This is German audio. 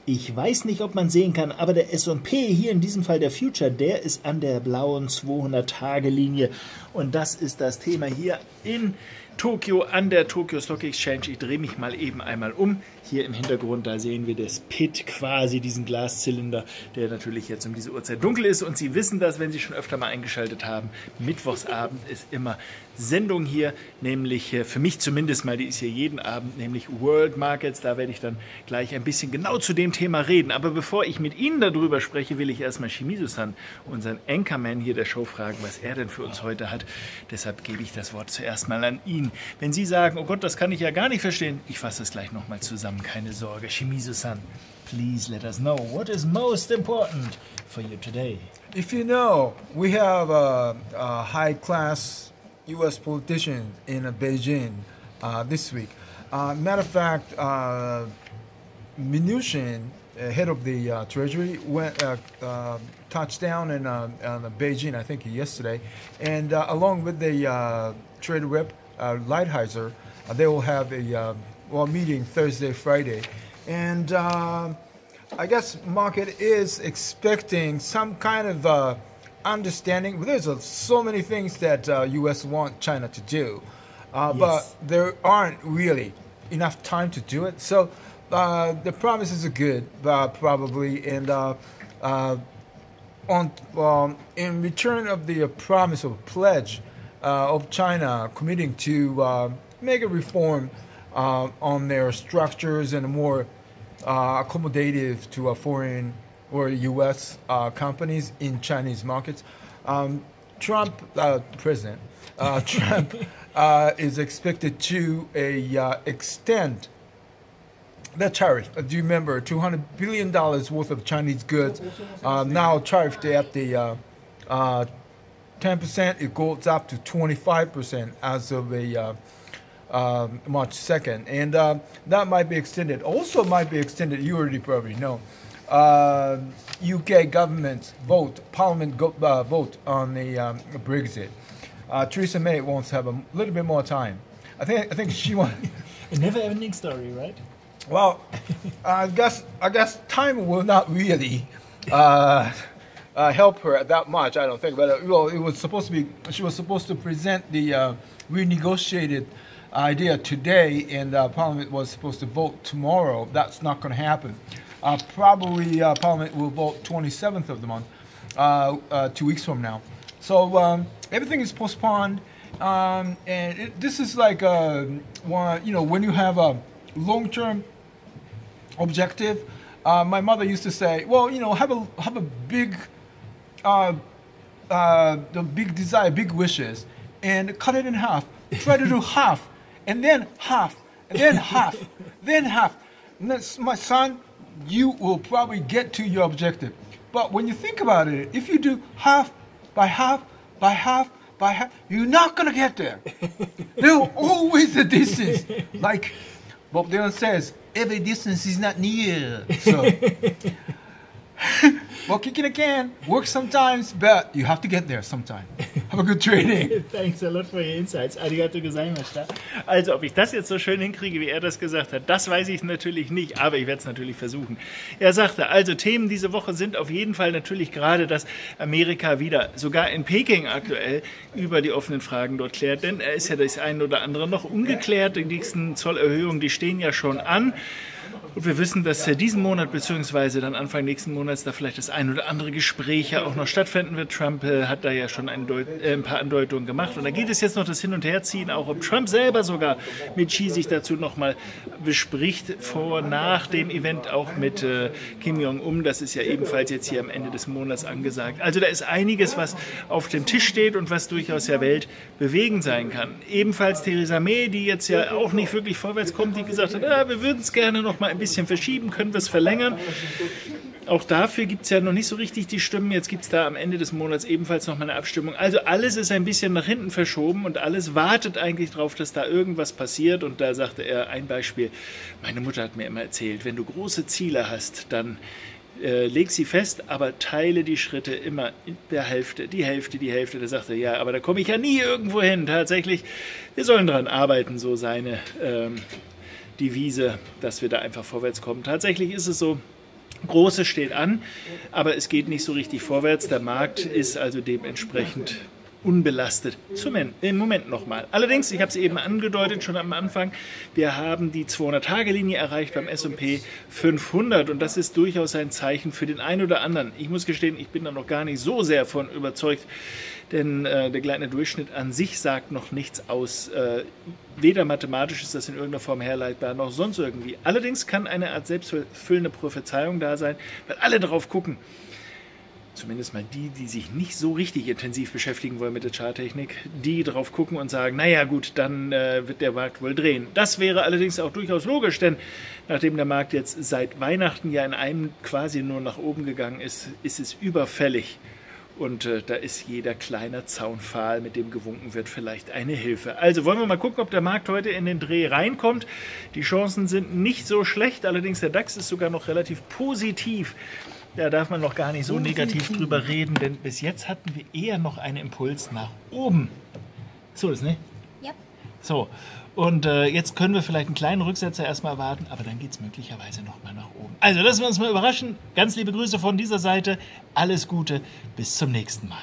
Ich weiß nicht, ob man sehen kann, aber der S&P, hier in diesem Fall der Future, der ist an der blauen 200-Tage-Linie. Und das ist das Thema hier in Tokio an der Tokyo Stock Exchange. Ich drehe mich mal eben einmal um. Hier im Hintergrund, da sehen wir das Pit quasi, diesen Glaszylinder, der natürlich jetzt um diese Uhrzeit dunkel ist. Und Sie wissen das, wenn Sie schon öfter mal eingeschaltet haben. Mittwochsabend ist immer Sendung hier, nämlich für mich zumindest mal, die ist hier jeden Abend, nämlich World Markets. Da werde ich dann gleich ein bisschen genau zu dem Thema reden. Aber bevor ich mit Ihnen darüber spreche, will ich erstmal Shimizu-san, unseren Anchorman hier der Show, fragen, was er denn für uns heute hat. Deshalb gebe ich das Wort zuerst mal an ihn. Wenn Sie sagen, oh Gott, das kann ich ja gar nicht verstehen, ich fasse es gleich nochmal zusammen, keine Sorge. Shimizu-san, please let us know what is most important for you today. If you know, we have a high-class U.S. politician in Beijing this week. Matter of fact, Mnuchin, head of the Treasury, went touched down in Beijing, I think yesterday, and along with the trade rep Lighthizer, they will have a meeting Thursday, Friday, and I guess market is expecting some kind of understanding. There's so many things that U.S. want China to do, Yes. but there aren't really enough time to do it. So the promises are good, probably, and in return of the promise of pledge of China committing to make a reform on their structures and more accommodative to foreign or U.S. Companies in Chinese markets. Trump, President Trump, is expected to extend the tariff. Do you remember $200 billion worth of Chinese goods now tariffed at the 10%? It goes up to 25% as of March 2nd, and that might be extended. Also, might be extended. You already probably know. UK government's Parliament vote on the Brexit. Theresa May wants to have a little bit more time. I think she wants. A never-ending story, right? Well, I guess time will not really help her that much. I don't think, but it was supposed to be. She was supposed to present the renegotiated idea today, and Parliament was supposed to vote tomorrow. That's not going to happen. Probably Parliament will vote 27th of the month, 2 weeks from now. So everything is postponed, and this is like when you have a long-term objective. My mother used to say, well, have a big, the big desire, big wishes, and cut it in half. Try to do half, and then half, and then half, then half. And that's, my son, you will probably get to your objective. But when you think about it, if you do half by half by half by half, you're not going to get there. There's always a distance. Like Bob Dylan says, every distance is not near. So, well, kicking a can works sometimes, but you have to get there sometime. Have a good trading. Thanks a lot for your insights. Arigato gozaimashita. Also, ob ich das jetzt so schön hinkriege, wie er das gesagt hat, das weiß ich natürlich nicht, aber ich werde es natürlich versuchen. Er sagte, also Themen diese Woche sind auf jeden Fall natürlich gerade, dass Amerika wieder, sogar in Peking aktuell, über die offenen Fragen dort klärt, denn er ist ja das eine oder andere noch ungeklärt. Die nächsten Zollerhöhungen, die stehen ja schon an. Und wir wissen, dass diesen Monat bzw. dann Anfang nächsten Monats da vielleicht das ein oder andere Gespräch ja auch noch stattfinden wird. Trump hat da ja schon ein paar Andeutungen gemacht. Und da geht es jetzt noch das Hin- und Herziehen, auch ob Trump selber sogar mit Xi sich dazu nochmal bespricht, nach dem Event auch mit Kim Jong-un. Das ist ja ebenfalls jetzt hier am Ende des Monats angesagt. Also da ist einiges, was auf dem Tisch steht und was durchaus ja weltbewegend sein kann. Ebenfalls Theresa May, die jetzt ja auch nicht wirklich vorwärts kommt, die gesagt hat, wir würden es gerne noch mal ein bisschen verschieben, können wir es verlängern. Auch dafür gibt es ja noch nicht so richtig die Stimmen. Jetzt gibt es da am Ende des Monats ebenfalls noch mal eine Abstimmung. Also alles ist ein bisschen nach hinten verschoben und alles wartet eigentlich darauf, dass da irgendwas passiert. Und da sagte er ein Beispiel, meine Mutter hat mir immer erzählt, wenn du große Ziele hast, dann leg sie fest, aber teile die Schritte immer in der Hälfte, die Hälfte. Da sagte er, ja, aber da komme ich ja nie irgendwo hin. Tatsächlich, wir sollen daran arbeiten, so seine Devise, dass wir da einfach vorwärts kommen. Tatsächlich ist es so, Große steht an, aber es geht nicht so richtig vorwärts. Der Markt ist also dementsprechend unbelastet. Im Moment nochmal. Allerdings, ich habe es eben angedeutet, schon am Anfang, wir haben die 200-Tage-Linie erreicht beim S&P 500 und das ist durchaus ein Zeichen für den einen oder anderen. Ich muss gestehen, ich bin da noch gar nicht so sehr von überzeugt, denn der gleitende Durchschnitt an sich sagt noch nichts aus. Weder mathematisch ist das in irgendeiner Form herleitbar, noch sonst irgendwie. Allerdings kann eine Art selbstverfüllende Prophezeiung da sein, weil alle drauf gucken. Zumindest mal die sich nicht so richtig intensiv beschäftigen wollen mit der Charttechnik, die drauf gucken und sagen, naja gut, dann wird der Markt wohl drehen. Das wäre allerdings auch durchaus logisch, denn nachdem der Markt jetzt seit Weihnachten ja in einem quasi nur nach oben gegangen ist, ist es überfällig. Und da ist jeder kleine Zaunpfahl, mit dem gewunken wird, vielleicht eine Hilfe. Also wollen wir mal gucken, ob der Markt heute in den Dreh reinkommt. Die Chancen sind nicht so schlecht, allerdings der DAX ist sogar noch relativ positiv. Da darf man noch gar nicht so negativ drüber reden, denn bis jetzt hatten wir eher noch einen Impuls nach oben. So ist, ne? Ja. So, und jetzt können wir vielleicht einen kleinen Rücksetzer erstmal erwarten, aber dann geht es möglicherweise nochmal nach oben. Also lassen wir uns mal überraschen. Ganz liebe Grüße von dieser Seite. Alles Gute, bis zum nächsten Mal.